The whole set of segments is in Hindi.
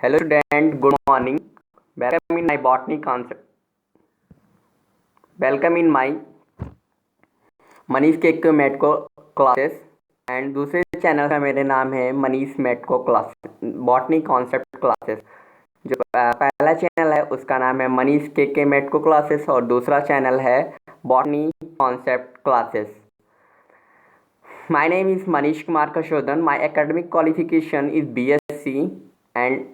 Hello student, good morning. Welcome in my botany concept. Welcome in my Manish के मेटको क्लासेस एंड दूसरे चैनल का मेरे नाम है मनीष मेटको क्लास बॉटनी कॉन्सेप्ट क्लासेस। जो पहला चैनल है उसका नाम है मनीष के मेटको क्लासेस और दूसरा चैनल है botany concept classes. My name is Manish Kumar Kashodhan. My academic qualification is BSc and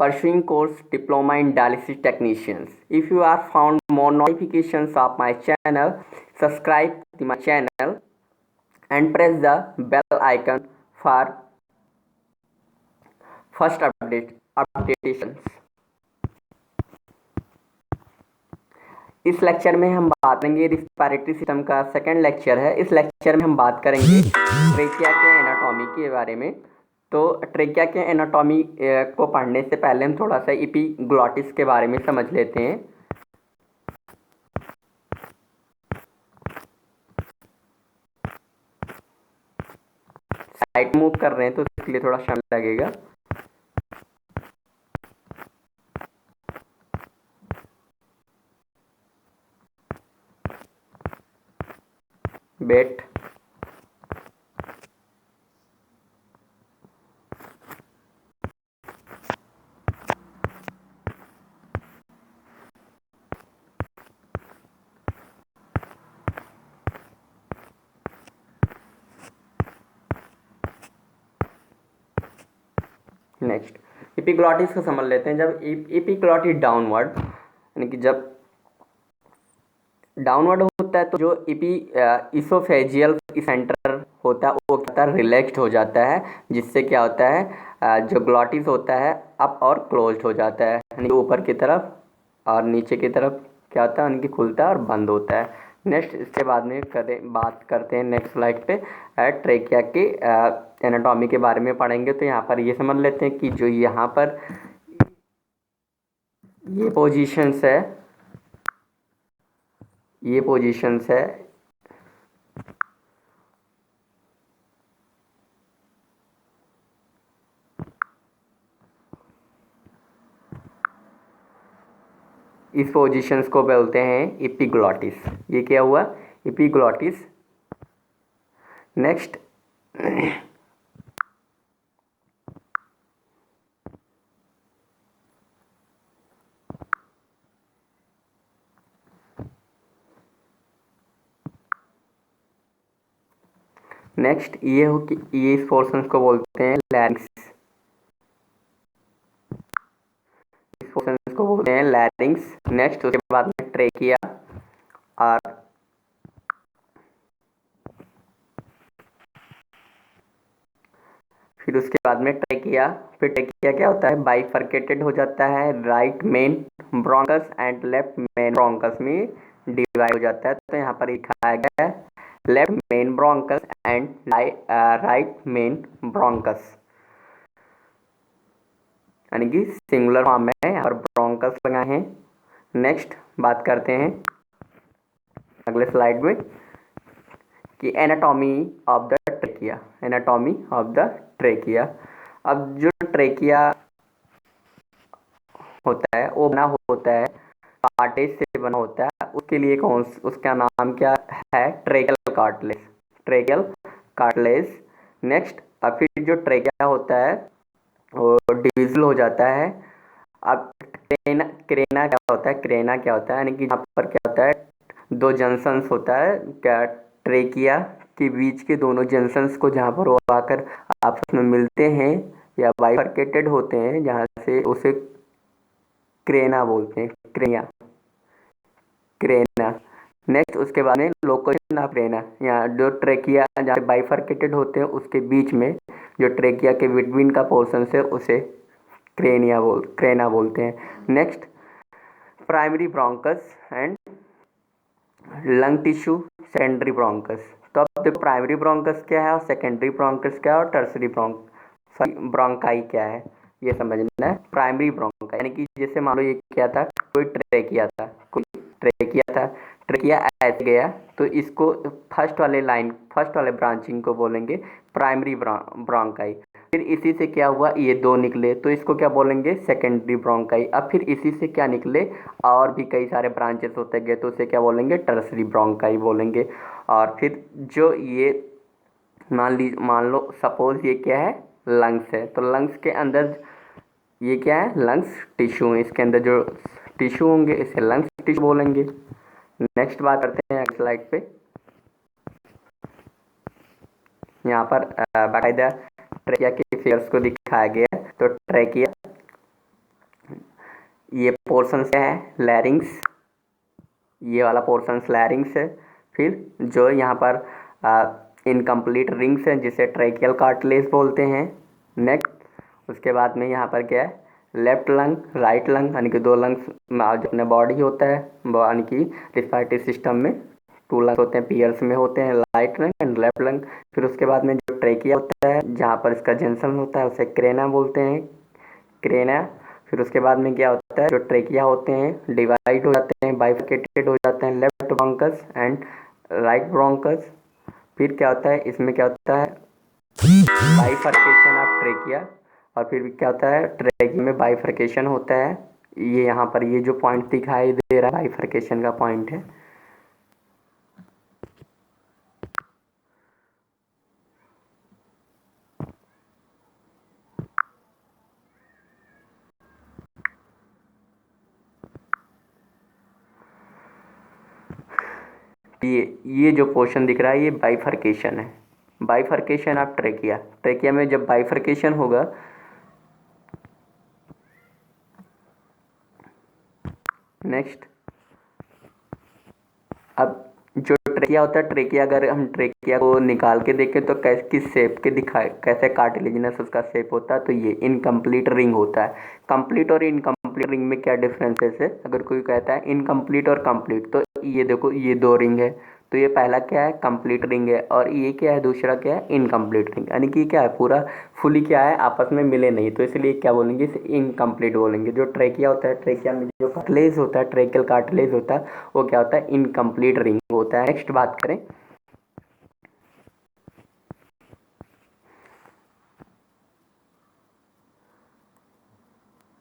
pursuing course Diploma in Dialysis Technicians. If you are found more notifications of my channel, subscribe to my channel and press the bell icon for first updations. इस लेक्चर में हम बात करेंगे रिस्पिरेटरी सिस्टम का सेकंड लेक्चर है। इस लेक्चर में हम बात करेंगे ट्रेकिया के एनाटॉमी के बारे में। तो ट्रेकिया के एनाटॉमी को पढ़ने से पहले हम थोड़ा सा एपिग्लॉटिस के बारे में समझ लेते हैं। साइड मूव कर रहे हैं तो इसके लिए थोड़ा समय लगेगा। बेट नेक्स्ट एपिग्लॉटिस को समझ लेते हैं। जब एपिग्लॉटिस डाउनवर्ड यानी कि जब डाउनवर्ड होता है तो जो इसोफेजियल सेंटर होता है वो क्या रिलैक्स्ड हो जाता है, जिससे क्या होता है जो ग्लॉटिस होता है अप और क्लोज्ड हो जाता है, यानी ऊपर की तरफ और नीचे की तरफ क्या होता है उनकी खुलता है और बंद होता है। नेक्स्ट इसके बाद में बात करते हैं नेक्स्ट स्लाइड पे ट्रेकिया के एनाटॉमी के बारे में पढ़ेंगे। तो यहाँ पर ये समझ लेते हैं कि जो यहाँ पर ये पोजीशंस है, ये पोजीशंस है इस पोजीशंस को बोलते हैं एपिग्लॉटिस। ये क्या हुआ एपिग्लॉटिस। नेक्स्ट नेक्स्ट ये हो कि ये इस पोर्शन को बोलते हैं लैरिंक्स। इस पोर्शन को बोलते हैं लैरिंक्स। नेक्स्ट उसके बाद में ट्रेकिया और फिर उसके बाद में ट्रेकिया। फिर ट्रेकिया क्या होता है बाइफर्केटेड हो जाता है, right main bronchus and left main bronchus में डिवाइड हो जाता है। तो यहाँ पर लिखा गया है left main bronchus and right main bronchus, यानी कि सिंगुलर फॉर्म में यहाँ पर ब्रोंकस लगाए हैं। नेक्स्ट बात करते हैं अगले स्लाइड में कि anatomy of the trachea. Anatomy of the trachea. अब जो ट्रेकिया होता है वो बना होता है कार्टेज से बना होता है। उसके लिए उसका नाम क्या है tracheal cartilage. Tracheal cartilage. Next अब फिर जो ट्रेकिया होता है वो डिविजल हो जाता है। अब क्रेना क्या होता है, क्रेना क्या होता है यानी कि यहाँ पर क्या होता है दो जंक्शंस होता है क्या ट्रेकिया के बीच के दोनों जंक्शंस को जहाँ पर वो आकर आपस में मिलते हैं या बाइफर्केटेड होते हैं, जहाँ से उसे क्रेना बोलते हैं। क्रेना क्रेना। नेक्स्ट उसके बाद में लोकेशन ऑफ क्रेना, यहाँ जो ट्रेकिया जहाँ बाइफर्केटेड होते हैं उसके बीच में जो ट्रेकिया के बिटवीन का पोर्शन है उसे क्रेना बोलते हैं। Next primary bronchus and lung tissue secondary bronchus. तो अब देखो प्राइमरी ब्रोंकस क्या है और सेकेंडरी ब्रोंकस क्या है और टर्सरी ब्रोंकाई क्या है ये समझना है। प्राइमरी ब्रोंकाई यानी कि जैसे मान लो ये क्या था कोई ट्रेकिया ऐसे गया तो इसको फर्स्ट वाले ब्रांचिंग को बोलेंगे प्राइमरी ब्रोंकाई। फिर इसी से क्या हुआ, ये दो निकले तो इसको क्या बोलेंगे, सेकेंडरी ब्रोंकाई। अब फिर इसी से क्या निकले, और भी कई सारे ब्रांचेस होते गए तो उसे क्या बोलेंगे, टर्सरी ब्रोंकाई बोलेंगे। और फिर जो ये मान लो सपोज ये क्या है, लंग्स है, तो लंग्स के अंदर ये क्या है, लंग्स टिश्यू है, इसके अंदर जो टिश्यू होंगे इसे लंग्स टिश्यू बोलेंगे। नेक्स्ट बात करते हैं स्लाइड पे। यहाँ पर बाकायदा ट्रेकिया के फिगर्स को दिखाया गया है। तो ट्रेकिया, ये पोर्शन क्या है, लैरिंग्स, ये वाला पोर्शन लैरिंग्स है। फिर जो यहाँ पर इनकम्प्लीट रिंग्स है जिसे ट्रेकियल कार्टिलेज बोलते हैं। नेक्स्ट उसके बाद में यहाँ पर क्या है, लेफ्ट लंग, राइट लंग, यानी कि दो लंग्स जो अपने बॉडी होता है, यानी कि रिस्पायरेटरी सिस्टम में टू लंग्स होते हैं, पियर्स में होते हैं, right lung and left lung. फिर उसके बाद में जो ट्रेकिया होता है जहाँ पर इसका जंक्शन होता है उसे क्रेना बोलते हैं, क्रेना। फिर उसके बाद में क्या होता है, जो ट्रेकिया होते हैं डिवाइड हो जाते हैं, बाइफर्केटेड हो जाते हैं, left bronchus and right bronchus. फिर क्या होता है, इसमें क्या होता है, बाइफर्केशन ऑफ ट्रेकिया। और फिर क्या होता है, ट्रेकिया में बाइफर्केशन होता है, ये यहाँ पर ये जो पॉइंट दिखाई दे रहा है बाइफर्केशन का पॉइंट है। ये जो पोर्शन दिख रहा है ये बाइफर्केशन है, बाइफर्केशन ऑफ ट्रेकिया। ट्रेकिया में जब बाइफर्केशन होगा, नेक्स्ट अब जो ट्रेकिया होता है, ट्रेकिया अगर हम ट्रेकिया को निकाल के देखें तो किस शेप के दिखाए, कैसे कार्टिलेजिनस उसका शेप होता है, तो ये इनकम्प्लीट रिंग होता है। कंप्लीट और इनकम्प्लीट रिंग में क्या डिफरेंसेस है, अगर कोई कहता है इनकम्प्लीट और कंप्लीट, तो ये देखो ये दो रिंग है, तो ये पहला क्या है, कंप्लीट रिंग है, और ये क्या है, दूसरा क्या है, इनकम्प्लीट रिंग, यानी कि क्या है, पूरा फुली क्या है, आपस में मिले नहीं, तो इसलिए क्या बोलेंगे, इसे इनकम्प्लीट बोलेंगे। जो ट्रेकिया होता है, ट्रेकिया में जो कार्टिलेज होता है, ट्रेकियल कार्टिलेज होता है, वो क्या होता है, इनकम्प्लीट रिंग होता है। नेक्स्ट बात करें,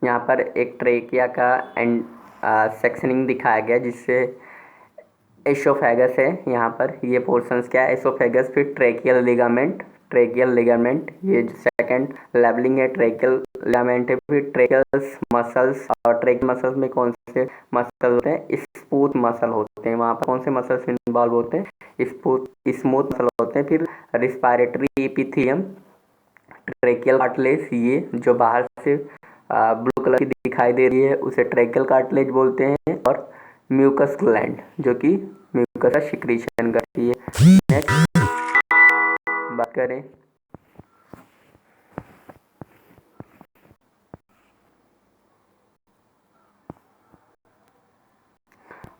यहाँ पर एक ट्रेकिया का एंड सेक्शनिंग दिखाया गया जिससे एसोफेगस है, यहाँ पर ये पोर्शंस क्या है, एसोफेगस, फिर ट्रेकियल लिगामेंट, ट्रेकियल लिगामेंट, ये जो सेकंड लेवलिंग है, ट्रेकियल लिगामेंट है। फिर ट्रेकियल मसल्स, और ट्रेकियल मसल्स में कौन से मसल होते हैं, स्मूथ मसल होते हैं, वहाँ पर कौन से मसल्स इन्वॉल्व होते हैं, स्मूथ मसल होते हैं। फिर रिस्पायरेटरी एपिथेलियम, ट्रेकियल कार्टिलेज, ये जो बाहर से ब्लू कलर की दिखाई दे रही है उसे ट्रेकियल कार्टिलेज बोलते हैं। और म्यूकस ग्लैंड जो कि म्यूकस का सिक्रीशन करती है। नेक्स्ट बात करें,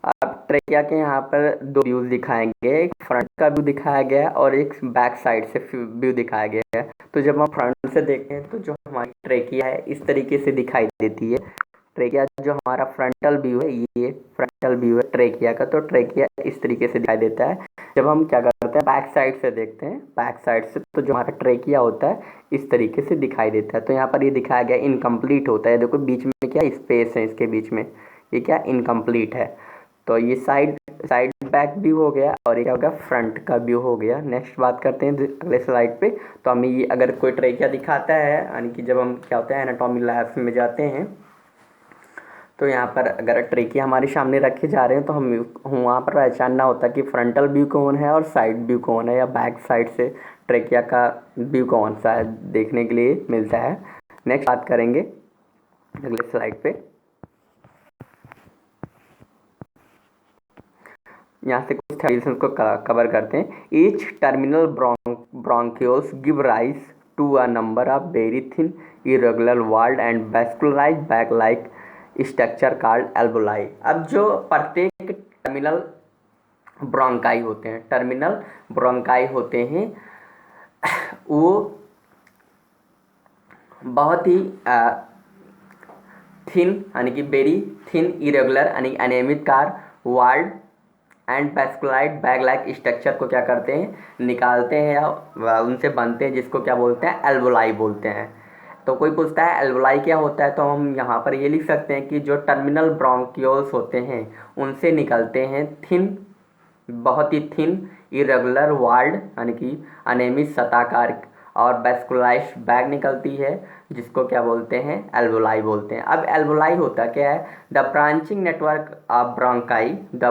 अब ट्रेकिया के यहाँ पर दो व्यूज दिखाए गए, एक फ्रंट का व्यू दिखाया गया है और एक बैक साइड से व्यू दिखाया गया है। तो जब हम फ्रंट से देखें तो जो हमारी ट्रेकिया है इस तरीके से दिखाई देती है। ट्रेकिया जो हमारा फ्रंटल व्यू है, ये फ्रंटल व्यू है ट्रेकिया का, तो ट्रेकिया इस तरीके से दिखाई देता है। जब हम क्या करते हैं, बैक साइड से देखते हैं, बैक साइड से, तो जो हमारा ट्रेकिया होता है इस तरीके से दिखाई देता है। तो यहाँ पर ये दिखाया गया इनकम्प्लीट होता है, देखो बीच में क्या स्पेस है, इसके बीच में ये क्या इनकम्प्लीट है। तो ये साइड साइड बैक व्यू हो गया, और ये क्या हो गया, फ्रंट का व्यू हो गया। नेक्स्ट बात करते हैं अगले स्लाइड पे। तो हमें ये अगर कोई ट्रेकिया दिखाता है, यानी कि जब हम क्या होता है एनाटॉमी लैब्स में जाते हैं, तो यहाँ पर अगर ट्रेकिया हमारे सामने रखे जा रहे हैं तो हम वहाँ पर पहचानना होता कि फ्रंटल व्यू कौन है और साइड व्यू कौन है, या बैक साइड से ट्रेकिया का व्यू कौन सा है देखने के लिए मिलता है। नेक्स्ट बात करेंगे अगले स्लाइड पे। यहाँ से कुछ कंडीशन को कवर करते हैं। Each terminal bronchioles give rise to a number of very thin irregular walled and vascularise bag like structure called alveoli. अब जो प्रत्येक टर्मिनल ब्रोंकाई होते हैं, टर्मिनल ब्रोंकाई होते हैं, वो बहुत ही थिन, यानी कि वेरी थिन इरेगुलर यानी अनियमित कार वॉल्ड एंड वैस्कुलाइट बैग लाइक स्ट्रक्चर को क्या करते हैं, निकालते हैं या उनसे बनते हैं, जिसको क्या बोलते हैं, एल्वोलाई बोलते हैं। तो कोई पूछता है एल्वोलाई क्या होता है, तो हम यहाँ पर ये लिख सकते हैं कि जो टर्मिनल ब्रोंक्यूल्स होते हैं उनसे निकलते हैं थिन, बहुत ही थिन इरेगुलर वाल्ड यानी कि अनियमित सतहकार और वैस्कुलाइज्ड बैग निकलती है, जिसको क्या बोलते हैं, एल्वोलाई बोलते हैं। अब एल्वोलाई होता क्या है, the branching network of bronchi, the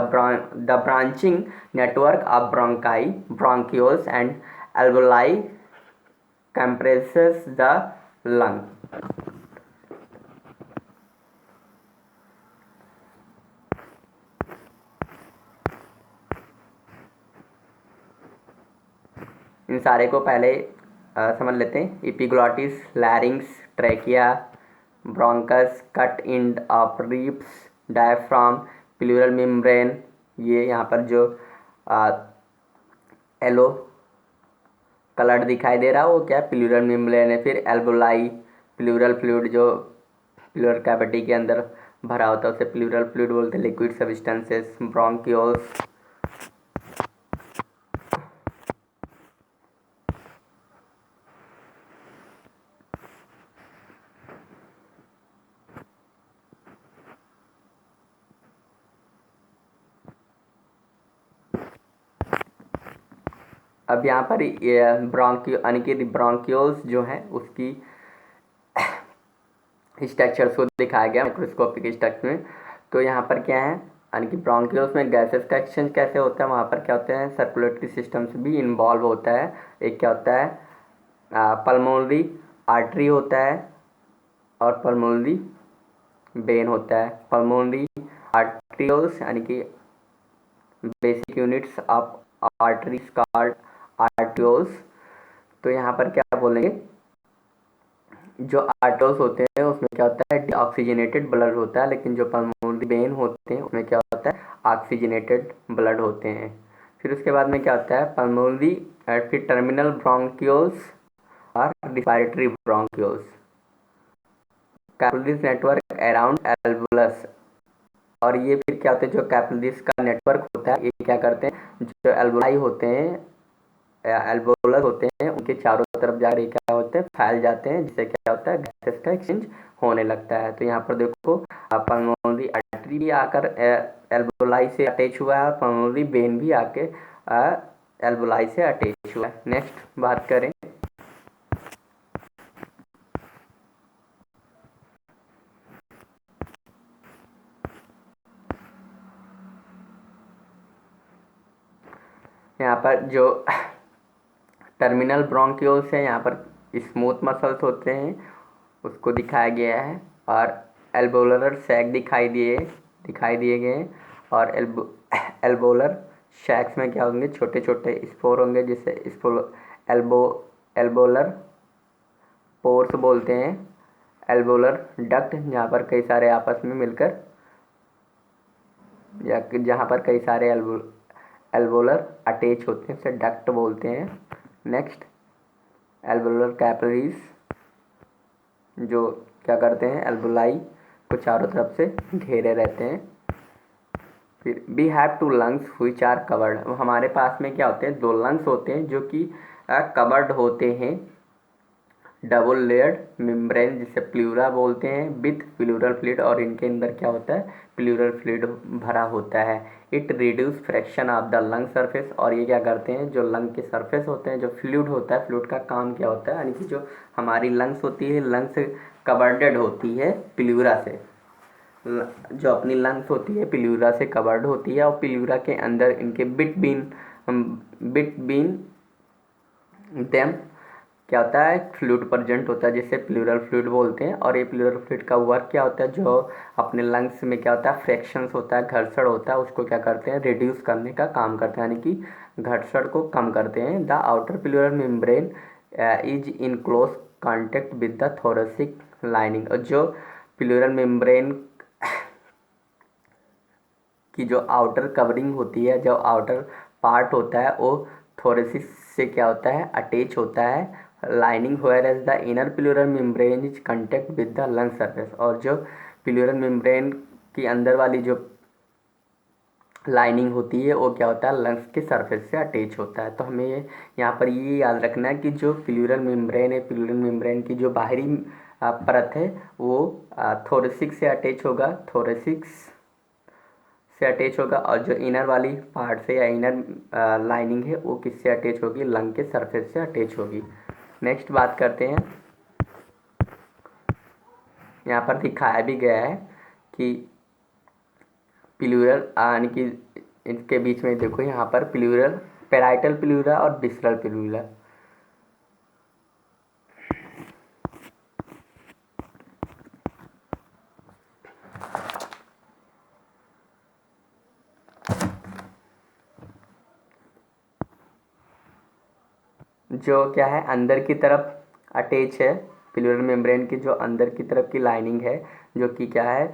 branching network of bronchi, bronchioles and alveoli compresses the lung। इन सारे को पहले समझ लेते हैं। Epiglottis, लैरिंग्स, trachea, bronchus, cut end of ribs, diaphragm, pleural membrane. ये यहाँ पर जो येलो कलर दिखाई दे रहा है वो क्या, प्लूरल मेम्ब्रेन है। फिर एल्वोलाई, प्लूरल फ्लूइड जो प्लूरल कैविटी के अंदर भरा होता है उसे प्लूरल फ्लूइड बोलते हैं। Liquid substances, bronchioles. अब यहाँ पर ब्रोंक्यू यानी कि ब्रोंक्यूल्स जो है उसकी स्ट्रक्चर्स को दिखाया गया माइक्रोस्कोपिक स्ट्रक्चर में। तो यहाँ पर क्या है, यानी कि ब्रोंक्यूल्स में गैसेस का एक्सचेंज कैसे होता है, वहाँ पर क्या होते हैं, सर्कुलेटरी सिस्टम्स भी इन्वॉल्व होता है। एक क्या होता है, पल्मोनरी आर्टरी होता है और पल्मोनरी वेन होता है। पल्मोनरी आर्ट्रियोल्स यानी कि basic units of arteries called arterioles. तो यहाँ पर क्या बोलेंगे, जो आर्टरीज होते हैं उसमें क्या होता है, डीऑक्सीजनेटेड ब्लड होता है, लेकिन जो पल्मोनरी वेन होते हैं उसमें क्या होता है, ऑक्सीजनेटेड ब्लड होते हैं। फिर उसके बाद में क्या होता है, पल्मोनरी फिर टर्मिनल ब्रोंक्यूल्स और respiratory bronchioles, capillaries network around alveolus. और ये फिर क्या होते हैं, जो कैपिलरीज का नेटवर्क होता है ये क्या करते हैं, जो एल्वोलाई होते हैं, एल्वोलस होते हैं, उनके चारों तरफ जाकर क्या होते हैं, फैल जाते हैं, जिससे क्या होता है, गैसेस का एक्सचेंज होने लगता है। तो यहाँ पर देखो पल्मोनरी आर्टरी भी आकर एल्वोलाई से अटैच हुआ है और पल्मोनरी वेन भी आके एल्वोलाई से अटैच हुआ है। नेक्स्ट बात करें, यहाँ पर जो टर्मिनल ब्रोंक्यूल्स है, यहाँ पर स्मूथ मसल्स होते हैं उसको दिखाया गया है, और एल्वोलर सैक दिखाई दिए गए हैं। और एल्वोलर सैक्स में क्या होंगे, छोटे छोटे स्पोर होंगे, जिसे एल्वोलर पोर्स बोलते हैं। एल्वोलर डक्ट, जहाँ पर कई सारे आपस में मिलकर, या जहाँ पर कई सारे एल्वोलर अटैच होते हैं उसे डक्ट बोलते हैं। नेक्स्ट, एल्वोलर कैपिलरीज जो क्या करते हैं, एल्वोलाई को चारों तरफ से घेरे रहते हैं। फिर we have two lungs which are covered, हमारे पास में क्या होते हैं, दो लंग्स होते हैं जो कि कवर्ड होते हैं डबल लेयर्ड मेम्ब्रेन, जिसे प्लूरा बोलते हैं, विथ प्लूरल फ्लूइड, और इनके अंदर क्या होता है, प्लूरल फ्लूइड भरा होता है। It reduce fraction of the lung surface, और ये क्या करते हैं, जो लंग के सरफेस होते हैं, जो फ्लूइड होता है, फ्लूइड का काम क्या होता है, यानी कि जो हमारी लंग्स होती है, लंग्स कवर्डेड होती है प्लूरा से, जो अपनी लंग्स होती है प्लूरा से कवर्ड होती है, और प्लूरा के अंदर इनके बिटवीन देम क्या होता है, फ्लूइड प्रेजेंट होता है, जिसे प्लूरल फ्लूइड बोलते हैं। और ये प्लूरल फ्लूइड का वर्क क्या होता है, जो अपने लंग्स में क्या होता है, फ्रैक्शंस होता है, घर्षण होता है, उसको क्या करते हैं, रिड्यूस करने का काम करते हैं, यानी कि घर्षण को कम करते हैं। The outer pleural membrane is in close contact with the thoracic lining, और जो प्लूरल मेम्ब्रेन की जो आउटर कवरिंग होती है, जो आउटर पार्ट होता है, वो थोरेसिस से क्या होता है, अटैच होता है lining, where as the inner pleural membrane is contact with the lung surface. और जो प्लूरल मेम्ब्रेन की अंदर वाली जो लाइनिंग होती है वो क्या होता है, लंग्स के सरफेस से अटैच होता है। तो हमें यहाँ पर ये याद रखना है कि जो प्लूरल मेम्ब्रेन है, प्लूरल मेम्ब्रेन की जो बाहरी परत है वो थोरेसिक्स से अटैच होगा, थोरेसिक्स से अटैच होगा, और जो इनर वाली पार्ट से या इनर लाइनिंग है वो किससे अटैच होगी, लंग के सरफेस से अटैच होगी। नेक्स्ट बात करते हैं, यहाँ पर दिखाया भी गया है कि प्लूरल यानी कि इनके बीच में देखो यहाँ पर प्लूरल, पैराइटल प्लूरा और विसरल प्लूरा। जो क्या है अंदर की तरफ अटैच है, प्लूरल मेम्ब्रेन की जो अंदर की तरफ की लाइनिंग है जो कि क्या है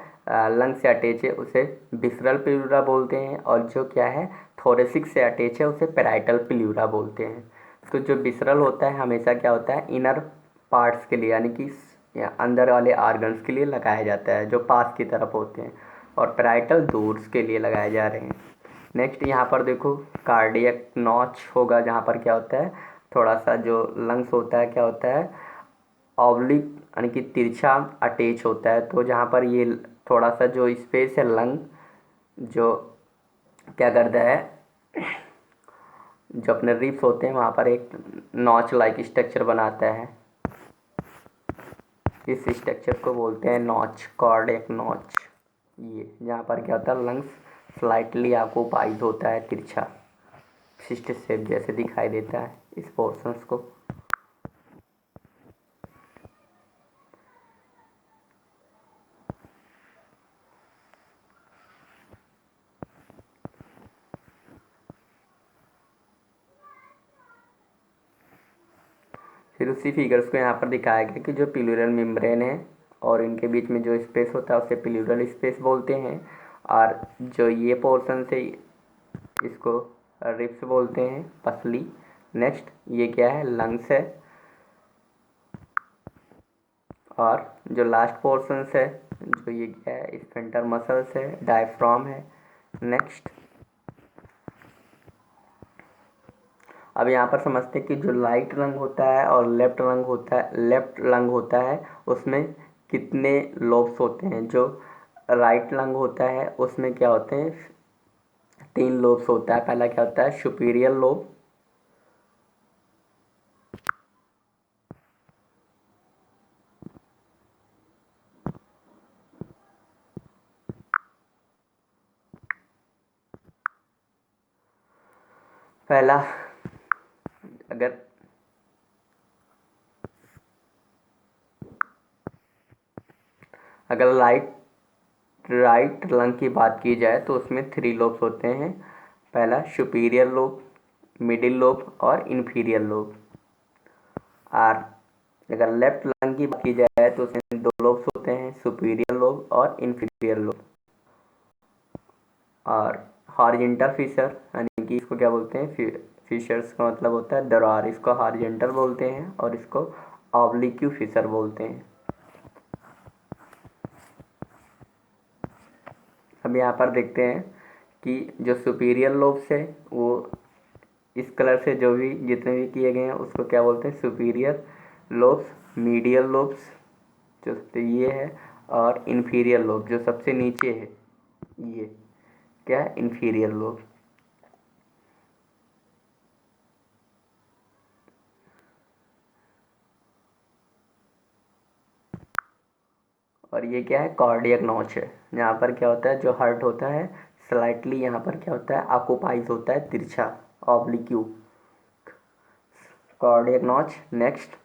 लंग से अटैच है उसे विसरल प्लूरा बोलते हैं, और जो क्या है थोरेसिक से अटैच है उसे पैराइटल प्लूरा बोलते हैं। तो जो विसरल होता है हमेशा क्या होता है इनर पार्ट्स के लिए यानी कि अंदर वाले आर्गन्स के लिए लगाया जाता है जो पास की तरफ होते हैं, और पैराइटल दूर के लिए लगाए जा रहे हैं। नेक्स्ट यहाँ पर देखो कार्डियक नॉच होगा, जहाँ पर क्या होता है थोड़ा सा जो लंग्स होता है क्या होता है ऑब्लिक यानी कि तिरछा अटैच होता है। तो जहाँ पर ये थोड़ा सा जो स्पेस है लंग जो क्या करता है, जो अपने रिब्स होते हैं वहाँ पर एक नॉच लाइक स्ट्रक्चर बनाता है, इस स्ट्रक्चर को बोलते हैं नॉच, कार्डियक नॉच। ये जहाँ पर क्या होता है लंग्स स्लाइटली आपको पाइज होता है, तिरछा सिस्ट शेप जैसे दिखाई देता है इस पोर्शंस को। फिर उसी फिगर्स को यहाँ पर दिखाया गया कि जो प्लूरल मेम्ब्रेन है और इनके बीच में जो स्पेस होता है उसे प्लूरल स्पेस बोलते हैं, और जो ये पोर्शन से इसको रिब्स बोलते हैं, पसली। नेक्स्ट ये क्या है लंग्स है, और जो लास्ट पोर्शन है जो ये क्या है स्फिंक्टर मसल्स है, डायफ्राम है। नेक्स्ट अब यहाँ पर समझते हैं कि जो राइट लंग होता है और लेफ्ट लंग होता है, लेफ्ट लंग होता है उसमें कितने लोब्स होते हैं। जो राइट लंग होता है उसमें क्या होते हैं 3 लोब्स होता है। पहला क्या होता है सुपीरियर लोब, पहला अगर अगर राइट लंग की बात की जाए तो उसमें 3 लोब्स होते हैं। पहला सुपीरियर लोब, मिडिल लोब और इन्फीरियर लोब। और अगर लेफ्ट लंग की बात की जाए तो उसमें 2 लोब्स होते हैं, सुपीरियर लोब और इन्फीरियर लोब। और हॉरिजेंटल फिशर यानी कि इसको क्या बोलते हैं फिशर्स का मतलब होता है दरार, इसको हॉरिजेंटल बोलते हैं, और इसको ऑब्लिक्यू फिशर बोलते हैं। अब यहाँ पर देखते हैं कि जो सुपीरियर लोब्स है वो इस कलर से जो भी जितने भी किए गए हैं उसको क्या बोलते हैं सुपीरियर लोब्स, मीडियल लोब्स जो सबसे ये है, और इन्फीरियर लोब जो सबसे नीचे है ये क्या है इन्फीरियर लोब। और ये क्या है कार्डियक नॉच है, यहाँ पर क्या होता है जो हार्ट होता है स्लाइटली यहाँ पर क्या होता है ऑक्यूपाइज होता है तिरछा, ऑब्लिक्यू, कार्डियक नॉच। नेक्स्ट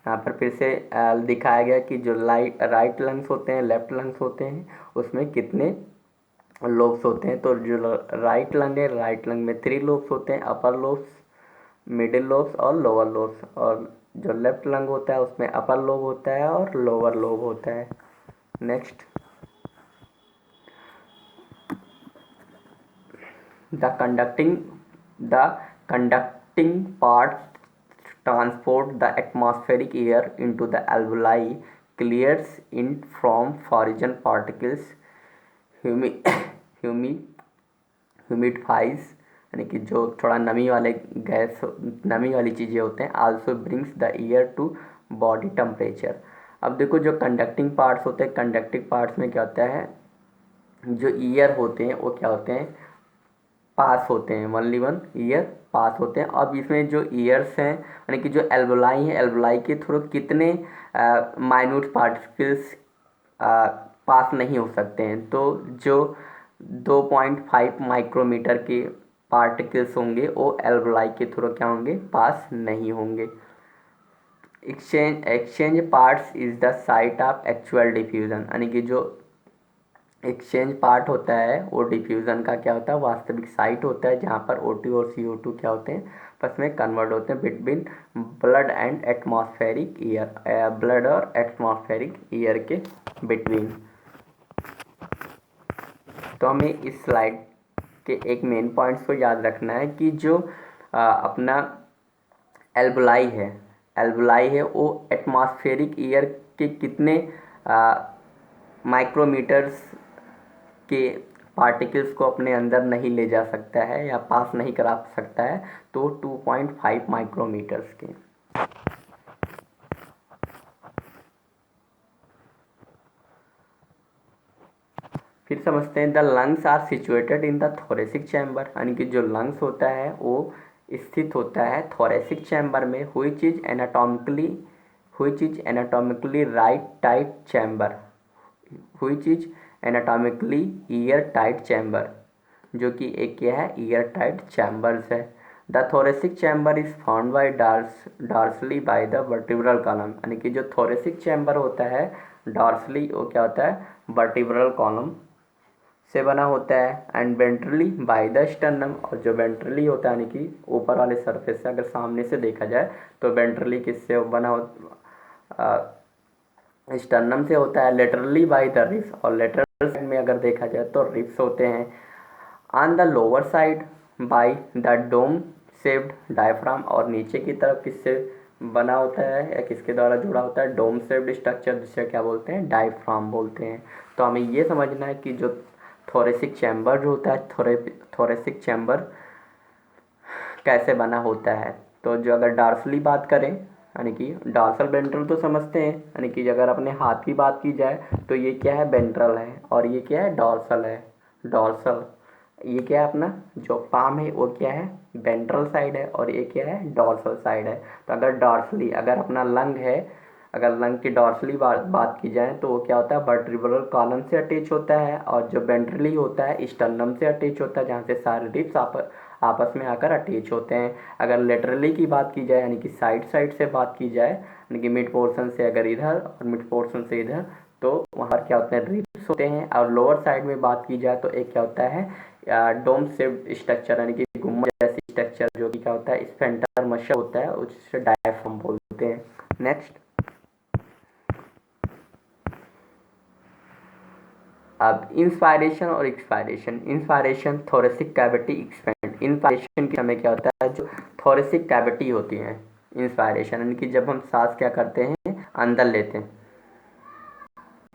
यहाँ पर फिर से दिखाया गया कि जो राइट लंग्स होते हैं लेफ्ट लंग्स होते हैं उसमें कितने लोब्स होते हैं। तो जो राइट लंग है राइट लंग में 3 लोब्स होते हैं, अपर लोब्स, मिडिल लोब्स और लोअर लोब्स। और जो लेफ्ट लंग होता है उसमें अपर लोब होता है और लोअर लोब होता है। Next the conducting the conducting part transport the atmospheric air into the alveoli clears in from foreign particles, humidifies यानी कि जो थोड़ा नमी वाले गैस, नमी वाली चीज़ें होते हैं, also brings the air to body temperature. अब देखो जो कंडक्टिंग पार्ट्स होते हैं, कंडक्टिंग पार्ट्स में क्या होता है, जो ईयर होते हैं वो क्या होते हैं, पास होते हैं, ओनली वन ईयर पास होते हैं। अब इसमें जो ईयर्स हैं यानी कि जो एल्वोलाई हैं, एल्वोलाई के थ्रू कितने माइन्यूट पार्टिकल्स पास नहीं हो सकते हैं, तो जो 2.5 माइक्रोमीटर के पार्टिकल्स होंगे वो एल्वोलाई के थ्रू क्या होंगे, पास नहीं होंगे। Exchange parts is the site of actual diffusion, यानी कि जो एक्सचेंज पार्ट होता है वो डिफ्यूज़न का क्या होता है, वास्तविक साइट होता है, जहाँ पर O2 और CO2 क्या होते हैं, आपस में कन्वर्ट होते हैं between blood and atmospheric year, blood और एटमॉस्फेरिक ईयर के बिटवीन। तो हमें इस स्लाइड के एक मेन पॉइंट्स को याद रखना है कि जो अपना एल्वोलाई है वो एटमॉस्फेरिक ईयर के कितने माइक्रोमीटर्स के पार्टिकल्स को अपने अंदर नहीं ले जा सकता है या पास नहीं करा सकता है, तो 2.5 माइक्रोमीटर्स के। फिर समझते हैं the lungs are situated in the thoracic chamber, यानी कि जो लंग्स होता है वो स्थित होता है थोरेसिक चैम्बर में, which is anatomically right tight chamber, which is anatomically year tight chamber, जो कि एक क्या है, ईयर टाइट चैम्बर्स है। The thoracic chamber is found by dorsally by the vertebral column, यानी कि जो थोरेसिक चैम्बर होता है डॉर्सली वो क्या होता है, वर्टिब्रल कॉलम से बना होता है, and ventrally by the sternum, और जो वेंट्रली होता है यानी कि ऊपर वाले सरफेस से अगर सामने से देखा जाए तो वेंट्रली किससे बना हो, स्टर्नम से होता है, लेटरली बाय द रिब्स, और लेटरल साइड में अगर देखा जाए तो रिब्स होते हैं। On the lower side by the dome shaped diaphragm, और नीचे की तरफ किससे बना होता है या किसके द्वारा जुड़ा होता है, डोम शेप्ड स्ट्रक्चर, जिसे क्या बोलते हैं, डायफ्राम बोलते हैं। तो हमें ये समझना है कि जो थोरेसिक चैम्बर जो होता है, थोरेसिक चैम्बर कैसे बना होता है। तो जो अगर डॉर्सली बात करें यानी कि डॉर्सल वेंट्रल तो समझते हैं, यानी कि अगर अपने हाथ की बात की जाए तो ये क्या है, वेंट्रल है, और ये क्या है, डॉर्सल है। डॉर्सल ये क्या है, अपना जो पाम है वो क्या है, वेंट्रल साइड है, और ये क्या है, डॉर्सल साइड है। तो अगर डॉर्सली अगर अपना लंग है, अगर लंग की डॉर्सली बात की जाए तो वो क्या होता है, वर्टिब्रल कॉलम से अटैच होता है, और जो वेंट्रली होता है स्टर्नम से अटैच होता है, जहाँ से सारे रिब्स आपस में आकर अटैच होते हैं। अगर लेटरली की बात की जाए यानी कि साइड से बात की जाए, यानी कि मिड पोर्शन से अगर इधर और मिड पोर्शन से इधर, तो वहाँ पर क्या होते हैं, रिब्स होते हैं। और लोअर साइड में बात की जाए तो एक क्या होता है, डोम शेप्ड स्ट्रक्चर, यानी कि गुम्बद जैसी स्ट्रक्चर, जो कि क्या होता है, स्फेंटर मसल होता है, उसे डायफ्राम बोलते हैं। नेक्स्ट, अब इंस्पायरेशन और expiration. Inspiration thoracic cavity expand, inspiration के समय क्या होता है, जो थोरेसिक कैविटी होती है, इंस्पायरेशन यानी कि जब हम सांस क्या करते हैं, अंदर लेते हैं,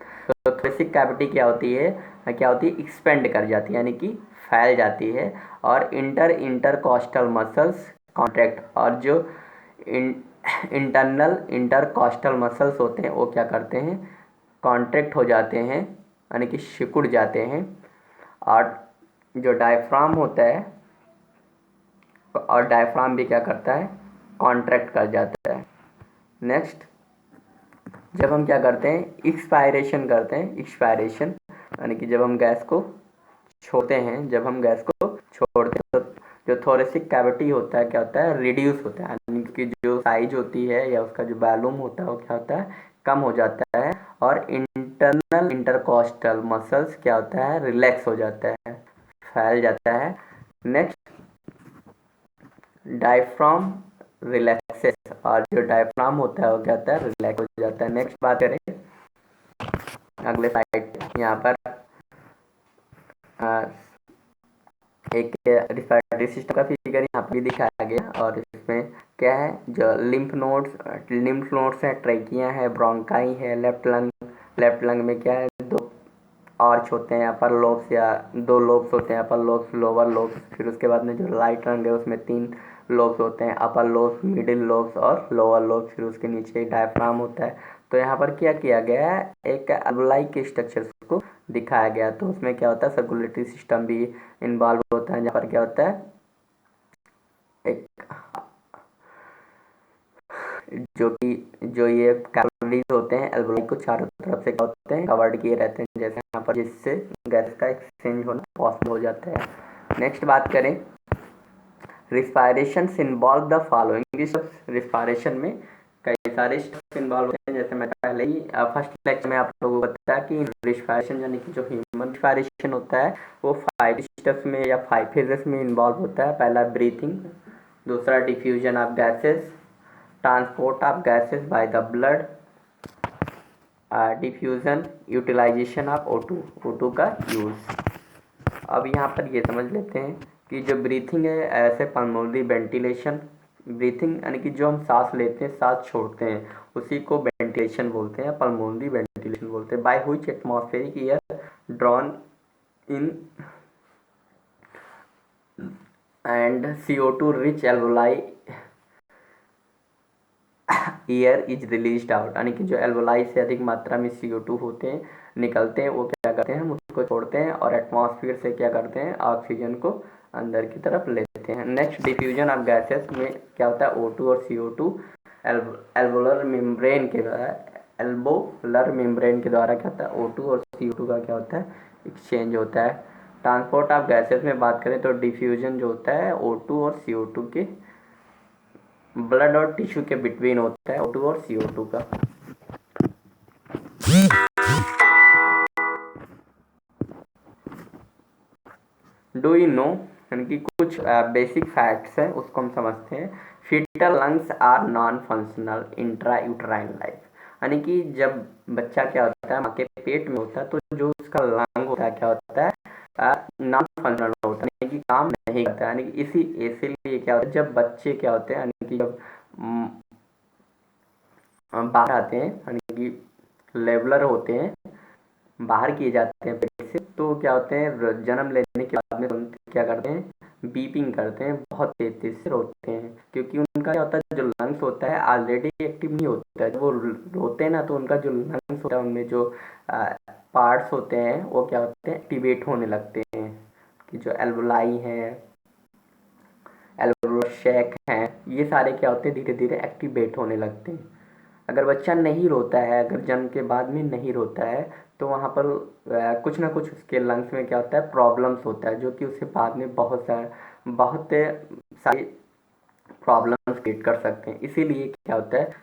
तो थोरेसिक कैविटी क्या होती है, एक्सपेंड कर जाती है, यानी कि फैल जाती है, और इंटरकॉस्टल मसल्स कॉन्ट्रैक्ट, और जो इंटरनल इंटरकॉस्टल मसल्स होते हैं वो क्या करते हैं, कॉन्ट्रैक्ट हो जाते हैं, यानी कि सिकुड़ जाते हैं, और जो डायफ्राम होता है, और डायफ्राम भी क्या करता है, कॉन्ट्रैक्ट कर जाता है। नेक्स्ट, जब हम क्या करते हैं, एक्सपायरेशन करते हैं, एक्सपायरेशन यानी कि जब हम गैस को छोड़ते हैं, तो जो थोरेसिक कैविटी होता है क्या होता है, रिड्यूस होता है, यानी कि जो साइज होती है या उसका जो वॉल्यूम होता है वो क्या होता है, कम हो जाता है, और इंटरनल इंटरकॉस्टल मसल्स क्या होता है, रिलैक्स हो जाता है, फैल जाता है। नेक्स्ट, डायफ्राम रिलैक्सेस, और जो डायफ्राम होता है वो क्या होता है, रिलैक्स हो जाता है। नेक्स्ट बात करें अगले साइड, यहाँ पर एक रिस्पायरेटरी सिस्टम का फिगर यहाँ पर भी दिखाया गया। और इसमें क्या है, जो लिम्फ नोड्स है, ट्रेकिया है, ब्रोंकाई है, लेफ्ट लंग में क्या है, दो आर्च होते हैं, अपर लोब्स या दो लोब्स होते हैं, अपर लोब्स, लोअर लोब्स। फिर उसके बाद में जो राइट लंग है उसमें 3 लोब्स होते हैं, अपर लोब्स, मिडिल लोब्स और लोअर लोब्स। फिर उसके नीचे डायफ्राम होता है। तो यहाँ पर क्या किया गया है, एक अल्वोलाई के स्ट्रक्चर्स को दिखाया गया। तो उसमें क्या होता है, सर्कुलेटरी सिस्टम भी इन्वॉल्व होता है, जहाँ पर क्या होता है, एक जो ये कैलोरीज होते हैं एल्वोलाई को चारों तरफ से क्या होते हैं, कवर्ड किए रहते हैं, जैसे यहाँ पर, जिससे गैस का एक्सचेंज होना पॉसिबल हो जाता है। नेक्स्ट बात करें, respiration involve the following steps. Respiration में कई सारे स्टेप्स इन्वॉल्व होते हैं, जैसे मैं पहले ही फर्स्ट लेक्चर में आप लोगों को बताया कि रिस्पायरेशन यानी कि जो ह्यूमन रिस्पायरेशन होता है वो 5 स्टेप्स में या 5 फेजेस में इन्वॉल्व होता है। पहला ब्रीथिंग, दूसरा diffusion of gases, transport of gases by the blood, diffusion, utilisation of O2 का यूज़। अब यहाँ पर ये समझ लेते हैं कि जो ब्रीथिंग है, ऐसे पल्मोनरी वेंटिलेशन, ब्रीथिंग यानी कि जो हम सांस लेते हैं, सांस छोड़ते हैं, उसी को वेंटिलेशन बोलते हैं, पल्मोनरी वेंटिलेशन बोलते हैं। By which atmospheric air drawn in and CO2 rich alveoli air is released out, यानी कि जो एल्वोलाई से अधिक मात्रा में CO2 होते हैं, निकलते हैं, वो क्या करते हैं, हम उसको छोड़ते हैं और एटमॉस्फेयर से क्या करते हैं, ऑक्सीजन को अंदर की तरफ लेते हैं। नेक्स्ट, डिफ्यूजन ऑफ गैसेस में क्या होता है, O2 और CO2 एल्वोलर मेम्ब्रेन के द्वारा क्या होता है, O2 और CO2 का क्या होता है, एक्सचेंज होता है। ट्रांसपोर्ट ऑफ गैसेस में बात करें तो डिफ्यूजन जो होता है O2 और CO2 के ब्लड और टिश्यू के बिटवीन होता है, O2 और CO2 का। डू यू नो, यानी कि कुछ बेसिक फैक्ट्स हैं, उसको हम समझते हैं। Foetal lungs are non functional intra uterine life, यानी कि जब बच्चा क्या होता है, माँ के पेट में होता है, तो जो उसका लंग होता है क्या होता है, नॉन फंक्शनल होता है, यानी कि काम नहीं करता है। यानी कि इसीलिए क्या होता है, जब बच्चे क्या होते हैं, यानी कि जब बाहर आते हैं, यानी कि लेवलर होते हैं, बाहर किए जाते हैं पेट से, तो क्या होते हैं, जन्म लेने के बाद में क्या करते हैं, बीपिंग करते हैं, बहुत तेज तेज से रोते हैं, क्योंकि उनका क्या होता है, जो लंग्स होता है ऑलरेडी एक्टिव नहीं होता है। जब वो रोते हैं ना, तो उनका जो लंग्स होता है, उनमें जो पार्ट्स होते हैं, वो क्या होते हैं, एक्टिवेट होने लगते हैं, कि जो एल्वोलाई हैं, एल्वोलर शैक हैं, ये सारे क्या होते हैं, धीरे धीरे एक्टिवेट होने लगते हैं। अगर बच्चा नहीं रोता है, अगर जन्म के बाद में नहीं रोता है, तो वहाँ पर कुछ ना कुछ उसके लंग्स में क्या होता है, प्रॉब्लम्स होता है, जो कि उसे बाद में बहुत सारी प्रॉब्लम्स क्रिएट कर सकते हैं। इसीलिए क्या होता है,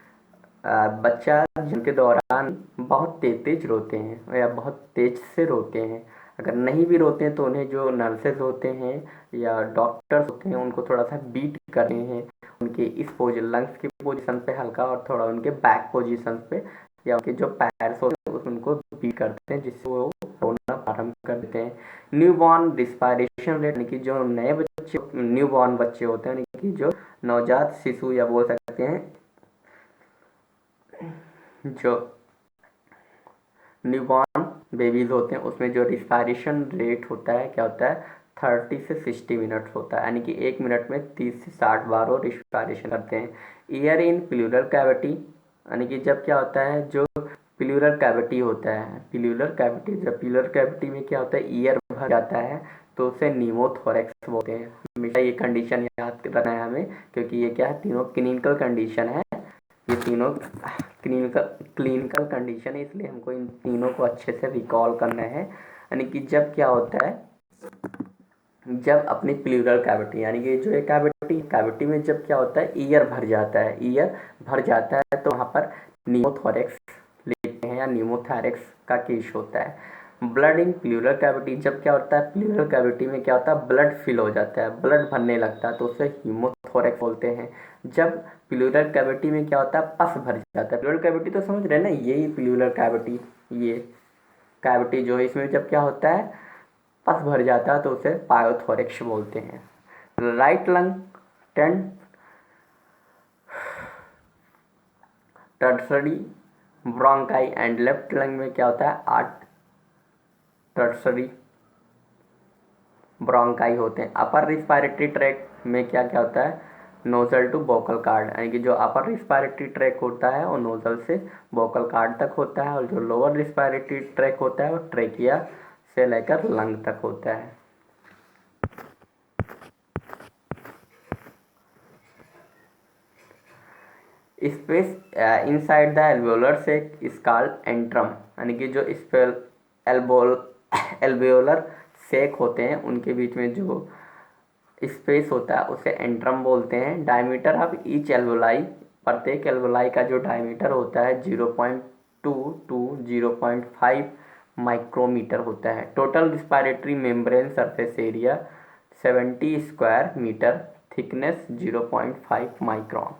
बच्चा जन्म के दौरान बहुत तेज रोते हैं या बहुत तेज से रोते हैं। अगर नहीं भी रोते हैं तो उन्हें जो नर्सेज होते हैं या डॉक्टर्स होते हैं, उनको थोड़ा सा बीट करते हैं, उनके इस लंग्स की पोजीशन पे हल्का, और थोड़ा उनके बैक पोजीशन पे, या उनके जो पैर्स होते हैं उनको बीट करते हैं, जिससे वो रोना प्रारंभ कर देते हैं। न्यू बॉर्न रिस्पायरेशन रेट, यानी कि जो नए बच्चे, न्यू बॉर्न बच्चे होते हैं, यानी कि जो नवजात शिशु या बोल सकते हैं, जो न्यूबॉर्न बेबीज होते हैं, उसमें जो रिस्पायरेशन रेट होता है क्या होता है, 30 से 60 मिनट होता है, यानी कि 1 मिनट में 30 से 60 बार वो रिस्पायरेशन करते हैं। ईयर इन प्लूरल कैविटी, यानी कि जब क्या होता है, जो प्लूरल कैविटी होता है, जब प्लूरल कैविटी में क्या होता है, ईयर भर जाता है, तो उसे न्यूमोथोरेक्स बोलते हैं। हमेशा ये कंडीशन याद रखना है हमें, क्योंकि ये क्या है, तीनों क्लिनिकल कंडीशन है, ये तीनों क्लिनिकल कंडीशन है, इसलिए हमको इन तीनों को अच्छे से रिकॉल करना है। यानी कि जब क्या होता है, जब अपनी प्लूरल कैविटी, यानी कि जो एक कैविटी में जब क्या होता है, ईयर भर जाता है, तो वहाँ पर न्यूमोथोरेक्स लिखते हैं, या न्यूमोथोरेक्स का केस होता है। ब्लड इन प्लूरल कैविटी, जब क्या होता है, प्लूरल कैविटी में क्या होता है, ब्लड फिल हो जाता है, ब्लड भरने लगता है, तो उसे हीमोथोरेक्स बोलते हैं। जब प्लूरल कैविटी में क्या होता है, पस भर जाता है, प्लूरल कैविटी तो समझ रहे हैं ना, यही प्लूरल कैविटी, ये कैविटी जो है, इसमें जब क्या होता है, सांस भर जाता है तो उसे पायोथोरिक्स बोलते हैं। Right lung 10 tertiary bronchi and left lung में क्या होता है 8 टर्सरी ब्रोंकाई होते हैं। अपर रिस्पायरेटरी ट्रैक में क्या क्या होता है नोजल टू वोकल कार्ड, यानी कि जो अपर रिस्पायरेटरी ट्रैक होता है वो नोजल से वोकल कार्ड तक होता है, और जो लोअर रिस्पायरेटरी ट्रैक होता है वो ट्रेकिया से लेकर लंग तक होता है। Space inside the alveolar sac is called antrum, यानी कि जो एल्वेओलर सेक होते हैं उनके बीच में जो स्पेस होता है उसे एंट्रम बोलते हैं। डायमीटर ऑफ ईच एल्वोलाई, प्रत्येक एल्वोलाई का जो डायमीटर होता है 0.2 टू 0.5 माइक्रोमीटर होता है। Total respiratory membrane surface area 70 square metre, thickness 0.5 micron.